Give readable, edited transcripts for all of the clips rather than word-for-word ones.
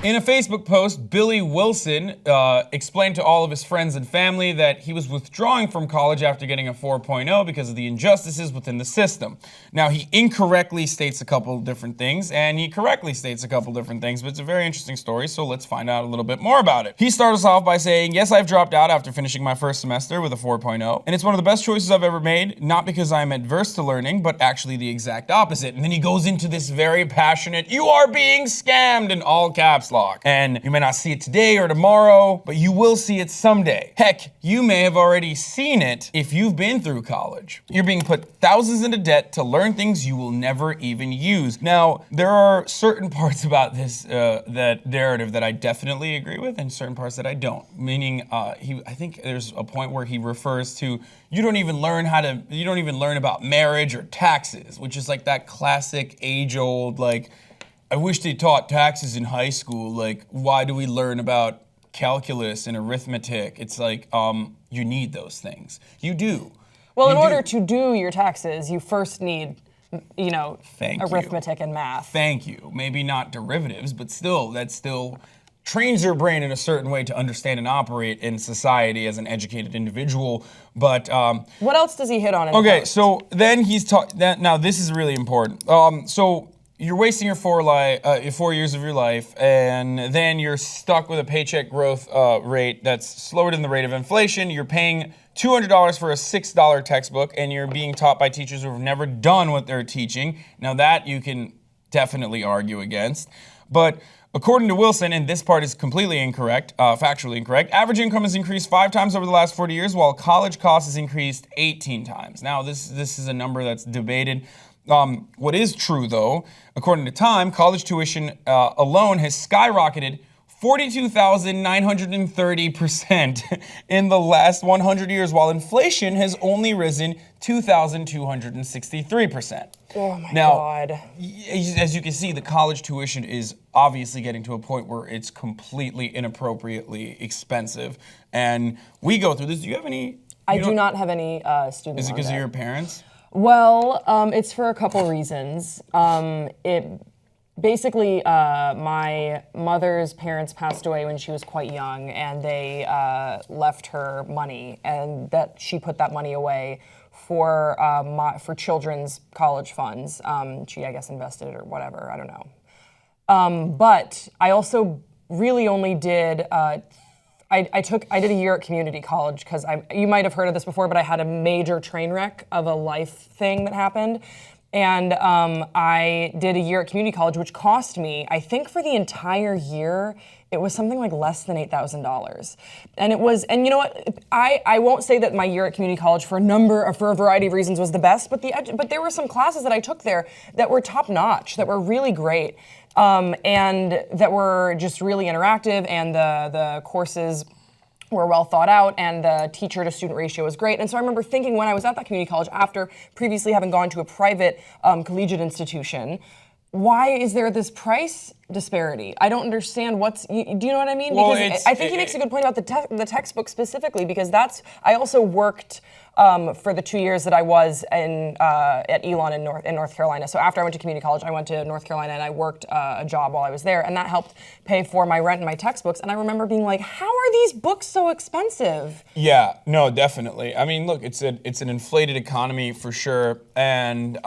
In a Facebook post, Billy Wilson explained to all of his friends and family that he was withdrawing from college after getting a 4.0 because of the injustices within the system. Now, he incorrectly states a couple different things, and he correctly states a couple different things, but it's a very interesting story, so let's find out a little bit more about it. He starts off by saying, yes, I've dropped out after finishing my first semester with a 4.0, and it's one of the best choices I've ever made, not because I'm adverse to learning, but actually the exact opposite. And then he goes into this very passionate, you are being scammed in all caps lock. And you may not see it today or tomorrow, but you will see it someday. Heck, you may have already seen it if you've been through college. You're being put thousands into debt to learn things you will never even use. Now, there are certain parts about this that narrative that I definitely agree with, and certain parts that I don't. Meaning, I think there's a point where he refers to you don't even learn about marriage or taxes, which is like that classic age-old like. I wish they taught taxes in high school. Like, why do we learn about calculus and arithmetic? It's like, you need those things. You do. Well, in order to do your taxes, you first need, arithmetic and math. Thank you. Maybe not derivatives, but still, that still trains your brain in a certain way to understand and operate in society as an educated individual. But what else does he hit on in the post? So then he's now this is really important. So you're wasting your 4 years of your life, and then you're stuck with a paycheck growth rate that's slower than the rate of inflation. You're paying $200 for a $6 textbook, and you're being taught by teachers who have never done what they're teaching. Now that you can definitely argue against. But according to Wilson, and this part is completely incorrect, factually incorrect, average income has increased 5 times over the last 40 years, while college costs has increased 18 times. Now this is a number that's debated. What is true, though, according to Time, college tuition alone has skyrocketed 42,930% in the last 100 years, while inflation has only risen 2,263%. Oh my God. As you can see, the college tuition is obviously getting to a point where it's completely inappropriately expensive. And we go through this. Do you have any? I do not have any student Is it loan because of debt. your parents? Well, it's for a couple reasons. Basically, my mother's parents passed away when she was quite young, and they left her money, and that she put that money away for children's college funds. She, I guess, invested it or whatever. I don't know. But I also really only did. I did a year at community college because you might have heard of this before, but I had a major train wreck of a life thing that happened. And I did a year at community college, which cost me, I think for the entire year, it was something like less than $8,000. And it was, and you know what, I won't say that my year at community college for a variety of reasons was the best, but there were some classes that I took there that were top notch, that were really great. And that were just really interactive, and the courses were well thought out, and the teacher to student ratio was great. And so I remember thinking when I was at that community college, after previously having gone to a private collegiate institution, why is there this price disparity? I don't understand do you know what I mean? Well, because I think he makes a good point about the textbook specifically, because I also worked for the 2 years that I was at Elon in North Carolina. So after I went to community college, I went to North Carolina and I worked a job while I was there, and that helped pay for my rent and my textbooks. And I remember being like, how are these books so expensive? Yeah, no, definitely. I mean, look, it's an inflated economy for sure, and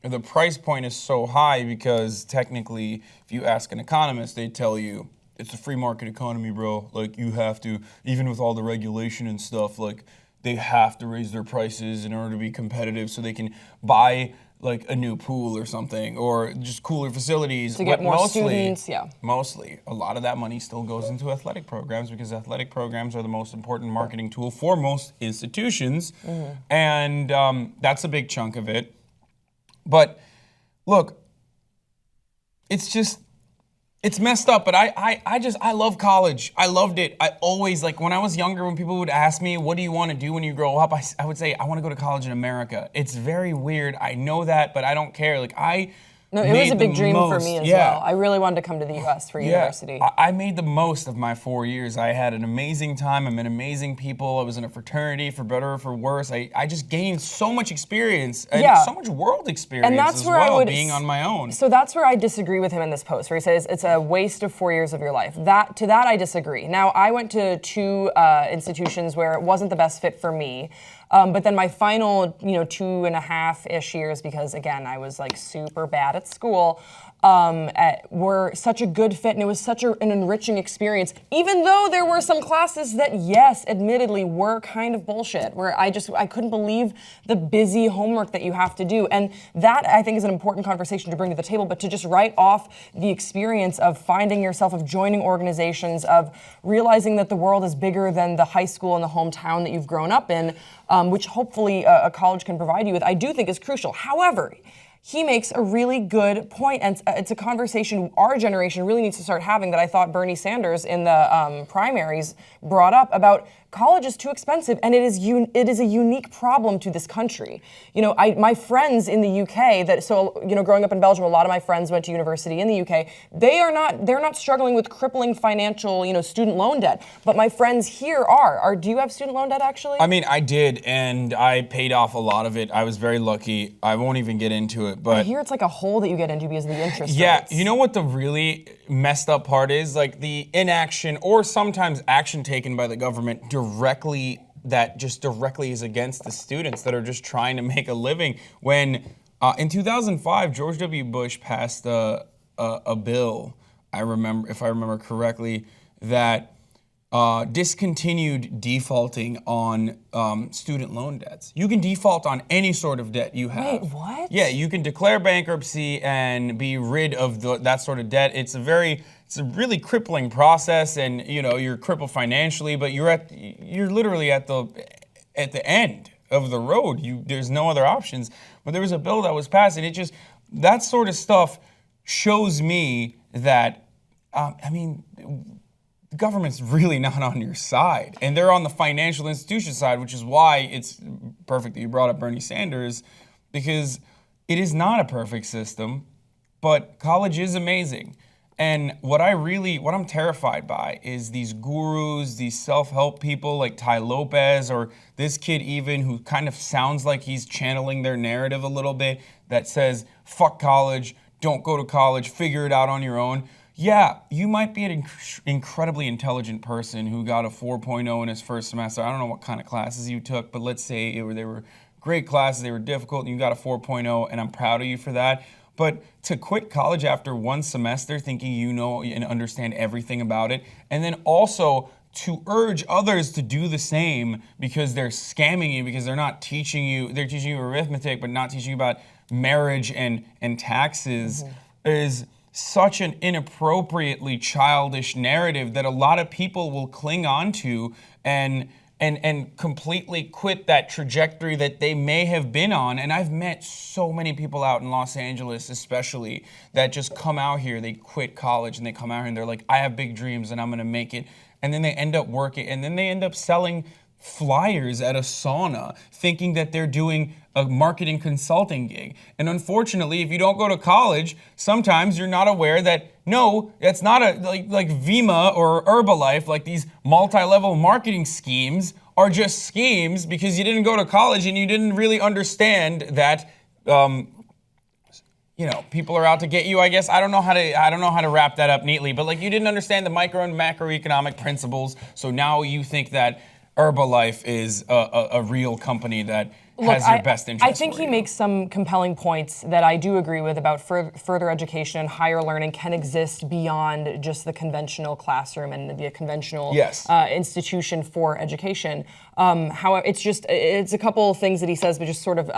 the price point is so high because technically, if you ask an economist, they tell you it's a free market economy, bro. Like, you have to, even with all the regulation and stuff, like, they have to raise their prices in order to be competitive so they can buy like a new pool or something, or just cooler facilities. To get more students, yeah. Mostly, a lot of that money still goes into athletic programs, because athletic programs are the most important marketing tool for most institutions, and that's a big chunk of it. But look, it's messed up, but I love college. I loved it. I always, like, when I was younger, when people would ask me, what do you want to do when you grow up? I would say, I want to go to college in America. It's very weird. I know that, but I don't care. Like, I No, it was a big dream for me as well. I really wanted to come to the U.S. for university. I made the most of my 4 years. I had an amazing time. I met amazing people. I was in a fraternity, for better or for worse. I just gained so much experience and so much world experience and that's as where well, I would, being on my own. So that's where I disagree with him in this post, where he says it's a waste of 4 years of your life. To that I disagree. Now, I went to two institutions where it wasn't the best fit for me. But then my final, 2.5-ish years, because again, I was like super bad at school, were such a good fit, and it was such an enriching experience, even though there were some classes that, yes, admittedly were kind of bullshit, where I couldn't believe the busy homework that you have to do. And that, I think, is an important conversation to bring to the table, but to just write off the experience of finding yourself, of joining organizations, of realizing that the world is bigger than the high school and the hometown that you've grown up in, which hopefully a college can provide you with, I do think is crucial. However, he makes a really good point, and it's a conversation our generation really needs to start having that I thought Bernie Sanders in the primaries brought up about college is too expensive, and it is a unique problem to this country. My friends in the UK growing up in Belgium, a lot of my friends went to university in the UK. They're not struggling with crippling financial, student loan debt. But my friends here are. Do you have student loan debt actually? I mean, I did, and I paid off a lot of it. I was very lucky. I won't even get into it, but I hear it's like a hole that you get into because of the interest rates. rates. You know what the really messed up part is? Like the inaction or sometimes action taken by the government directly is against the students that are just trying to make a living. When in 2005, George W. Bush passed a bill, if I remember correctly, that discontinued defaulting on student loan debts. You can default on any sort of debt you have. Wait, what? Yeah, you can declare bankruptcy and be rid of that sort of debt. It's a really crippling process, and you're crippled financially, but you're literally at the end of the road. There's no other options. But there was a bill that was passed, and that sort of stuff shows me that the government's really not on your side, and they're on the financial institution side, which is why it's perfect that you brought up Bernie Sanders, because it is not a perfect system, but college is amazing. And what I'm terrified by is these gurus, these self-help people like Ty Lopez, or this kid even who kind of sounds like he's channeling their narrative a little bit, that says, fuck college, don't go to college, figure it out on your own. Yeah, you might be an incredibly intelligent person who got a 4.0 in his first semester. I don't know what kind of classes you took, but let's say they were great classes, they were difficult, and you got a 4.0, and I'm proud of you for that. But to quit college after one semester thinking you know and understand everything about it, and then also to urge others to do the same because they're scamming you, because they're teaching you arithmetic but not teaching you about marriage and taxes, is such an inappropriately childish narrative that a lot of people will cling on to and completely quit that trajectory that they may have been on. And I've met so many people out in Los Angeles especially that just come out here, they quit college and they come out here and they're like, I have big dreams and I'm gonna make it. And then they end up working, and then they end up selling flyers at a sauna thinking that they're doing a marketing consulting gig. And unfortunately, if you don't go to college, sometimes you're not aware that no, it's not like Vima or Herbalife, like these multi-level marketing schemes are just schemes because you didn't go to college and you didn't really understand that people are out to get you, I guess. I don't know how to wrap that up neatly, but like you didn't understand the micro and macroeconomic principles, so now you think that Herbalife is a real company that has your best interest. I think he makes some compelling points that I do agree with about further education and higher learning can exist beyond just the conventional classroom and the conventional institution for education. However, it's a couple of things that he says, but just sort of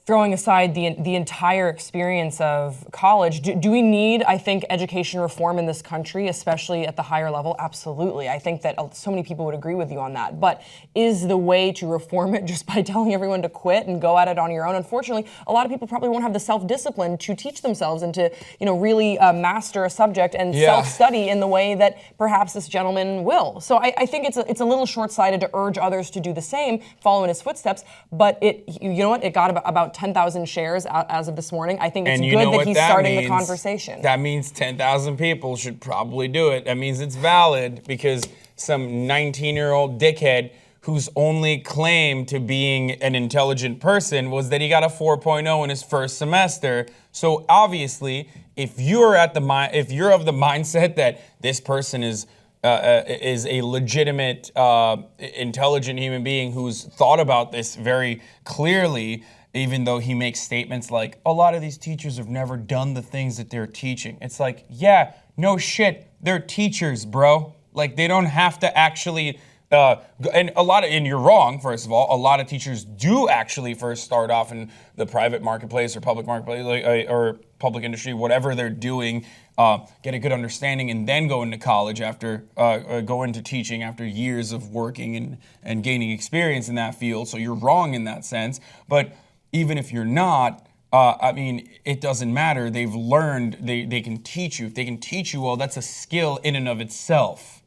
throwing aside the entire experience of college, do we need, I think, education reform in this country, especially at the higher level? Absolutely. I think that so many people would agree with you on that. But is the way to reform it just by telling everyone to quit and go at it on your own? Unfortunately, a lot of people probably won't have the self-discipline to teach themselves and to, really master a subject and self-study in the way that perhaps this gentleman will. So I think it's a little short-sighted to urge others to do the same, follow in his footsteps. But it got about about 10,000 shares as of this morning. I think it's And you good know that what he's that starting the means? conversation. That means 10,000 people should probably do it. That means it's valid because some 19-year-old dickhead whose only claim to being an intelligent person was that he got a 4.0 in his first semester. So obviously, if you're of the mindset that this person is a legitimate, intelligent human being who's thought about this very clearly, even though he makes statements like, a lot of these teachers have never done the things that they're teaching. It's like, yeah, no shit, they're teachers, bro. Like, they don't have to actually, and you're wrong, first of all, a lot of teachers do actually first start off in the private marketplace or public marketplace, or public industry, whatever they're doing, get a good understanding, and then go into college after, go into teaching after years of working and gaining experience in that field. So you're wrong in that sense. But even if you're not, I mean, it doesn't matter. They've learned, they can teach you. If they can teach you well, that's a skill in and of itself.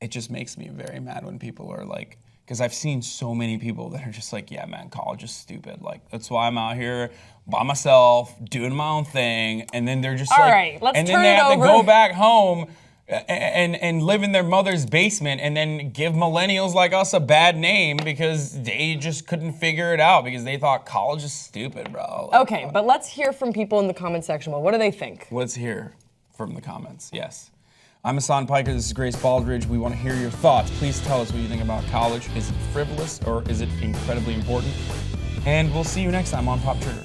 It just makes me very mad when people are like, because I've seen so many people that are just like, yeah, man, college is stupid. Like, that's why I'm out here by myself, doing my own thing. And then they're just All like, right, let's and then turn they it have over. to go back home and live in their mother's basement and then give millennials like us a bad name because they just couldn't figure it out because they thought college is stupid, bro. Like, Okay, but let's hear from people in the comment section. Well, what do they think? let's hear from the comments, yes. I'm Hasan Piker, this is Grace Baldridge. We want to hear your thoughts. Please tell us what you think about college. Is it frivolous or is it incredibly important? And we'll see you next time on Pop Trigger.